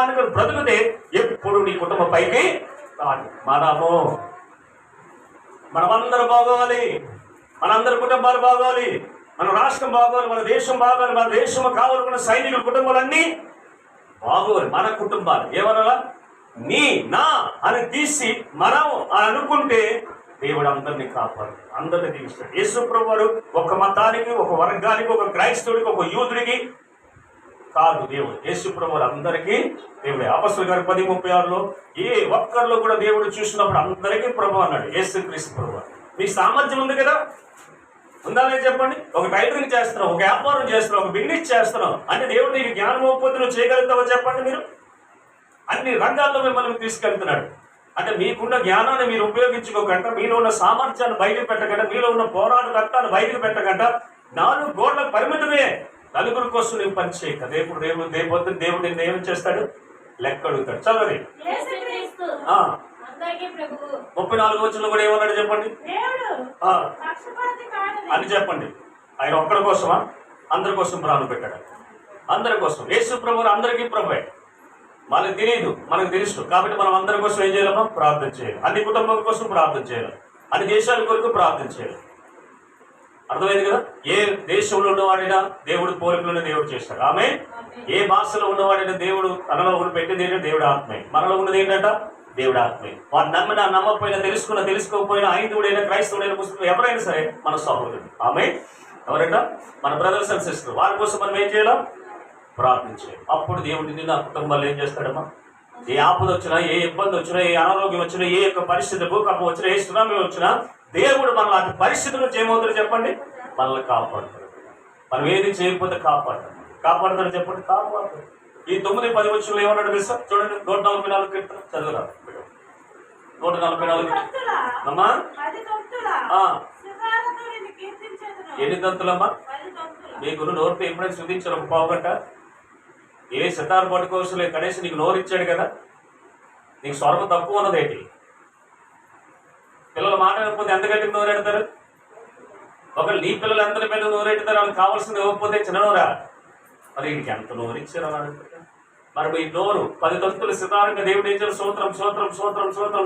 అనుకుని బ్రతుకుతే ఎప్పుడు నీ కుటుంబం పైకి కాదు. మనమందరం బాగోవాలి, మనందరి కుటుంబాలు బాగోవాలి, మన రాష్ట్రం బాగోవాలి, మన దేశం బాగోవాలి, మన దేశం కావాలనుకున్న సైనికుల కుటుంబాలన్నీ బాగోవాలి. మన కుటుంబాలు ఏమన్నా నీ నా అని తీసి మనం అనుకుంటే దేవుడు అందరినీ కాపాడు, అందరినీ దీవిస్తాడు. యేసు ప్రభువు వారు ఒక మతానికి, ఒక వర్గానికి, ఒక క్రైస్తవుడికి, ఒక యూదుడికి కాదు దేవుడు. యేసు ప్రభువు వారు అందరికీ దేవుడే. అపొస్తలుల కార్యం 10:36లో ఏ ఒక్కరిలో కూడా దేవుడు చూసినప్పుడు అందరికీ ప్రభు అన్నాడు. యేసు క్రీస్తు ప్రభువు. మీ సామర్థ్యం ఉంది కదా, ఉందా లేదు చెప్పండి. ఒక టైలరింగ్ చేస్తున్నాం, ఒక వ్యాపారం చేస్తున్నాం, ఒక బిజినెస్ చేస్తున్నాం అంటే దేవుడు నీకు జ్ఞానం ఇవ్వకపోతే నువ్వు చేయగలుగుతావో చెప్పండి. మీరు అన్ని రంగాల్లో మిమ్మల్ని తీసుకెళ్తున్నాడు. అంటే మీకున్న జ్ఞానాన్ని మీరు ఉపయోగించుకోకుండా, మీలో ఉన్న సామర్థ్యాన్ని బయటకు పెట్టకుండా, మీలో ఉన్న పోరాట రక్తాన్ని బయటకు పెట్టకుండా 4 గోడలకు పరిమితమే. నలుగురి కోసం నువ్వు పని చేయక దేవుడు నిన్ను ఏం చేస్తాడు? లెక్క అడుగుతాడు. చదవది 34 వచనంలో కూడా ఏమన్నాడు చెప్పండి అని చెప్పండి. ఆయన ఒక్కడి కోసమా? అందరి కోసం ప్రాణం పెట్టాడు. అందరి కోసం. యేసు ప్రభువు అందరికీ ప్రభువే. మనకు తెలియదు, మనకు తెలుసు. కాబట్టి మనం అందరి కోసం ఏం చేయాలమ్మా? ప్రార్థన చేయాలి. అన్ని కుటుంబాల కోసం ప్రార్థన చేయాలి, అన్ని దేశాల కొరకు ప్రార్థన చేయాలి. అర్థమైంది కదా? ఏ దేశంలో ఉన్నవాడైనా దేవుడు పోలికలోనే దేవుడు చేస్తాడు. ఆమె ఏ భాషలో ఉన్నవాడైనా దేవుడు తనలో పెట్టింది ఏంటంటే దేవుడు ఆత్మే. మనలో ఉన్నది ఏంటంట? దేవుడు ఆత్మే. వాడు నమ్మినా నమ్మకపోయినా, తెలుసుకోకపోయినా, హైందువుడైనా, క్రైస్తవుడైనా, ముస్లిం ఎవరైనా సరే మన సహోదరుడు. ఆమె ఎవరైనా మన బ్రదర్స్ అండ్ సిస్టర్, వారి కోసం మనం ఏం చేయాలి? ప్రార్థించాలి. అప్పుడు దేవుడిని నా కుటుంబాలు ఏం చేస్తాడమ్మా? ఏ ఆపద వచ్చినా, ఏ ఇబ్బంది వచ్చినా, ఏ అనారోగ్యం వచ్చినా, ఏ యొక్క పరిస్థితి, భూకంపం వచ్చినా, ఏ సునామీ వచ్చినా దేవుడు మన లాంటి పరిస్థితులు చేయమవుతాడు చెప్పండి, మనల్ని కాపాడుతాడు. మనం ఏది చేయకపోతే కాపాడుతాడు చెప్పండి, కాపాడుతాడు. ఈ 9-10 వచనంలో ఏమన్నాడు తెలుసా? చూడండి, 144 కీర్తన చదువురా. 144 అమ్మా. ఎన్ని తంతులమ్మా? నీకు నోరుతో ఎప్పుడైనా చూపించారు ఒక పావుగంట? ఏ సితారు పట్టుకోవచ్చులే, కనీసం నీకు నోరు ఇచ్చాడు కదా. నీకు స్వరం తక్కువ ఉన్నదేంటి? పిల్లలు మాట్లాడకపోతే ఎంత గట్టిగా నోరెడతారు? ఒకళ్ళు నీ పిల్లలు ఎంత పెద్ద నోరెడతారు? వాళ్ళకి కావాల్సింది ఇవ్వకపోతే చిన్ననోరా? మరి వీడికి ఎంత నోరు ఇచ్చారు అని అనుకుంటా. మరి ఈ నోరు 10 తంతులు సితారంగా దేవుడు ఏం చేయాలి? సూత్రం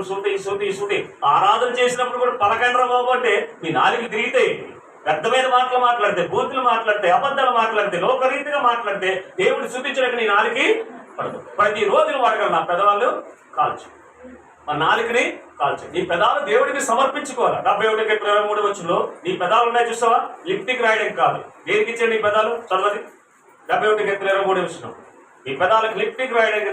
శృతి ఆరాధన చేసినప్పుడు కూడా పలకండ్రా బాబు అంటే మీ నాలుగు తిరిగితే, వ్యర్థమైన మాటలు మాట్లాడితే, బూతులు మాట్లాడితే, అబద్ధాలు మాట్లాడితే, లోకరీతిగా మాట్లాడితే దేవుడు చూపించినట్టు నీ నాలుగు పడదు. ప్రతి రోజు వాడగలరు నా పెదవాళ్ళు కాల్చు, మా నాలుగుని కాల్చు. నీ పెదాలు దేవుడికి సమర్పించుకోవాలి. 71-23 వచనంలో నీ పెదాలు ఉన్నాయి చూసావా? లిప్టిక్ రాయడం కాదు. దేనికి ఇచ్చాడు నీ పెదాలు? చదవది 71-23 వచనం. ఈ పెదాలకు లిప్టిక్ రాయడానికి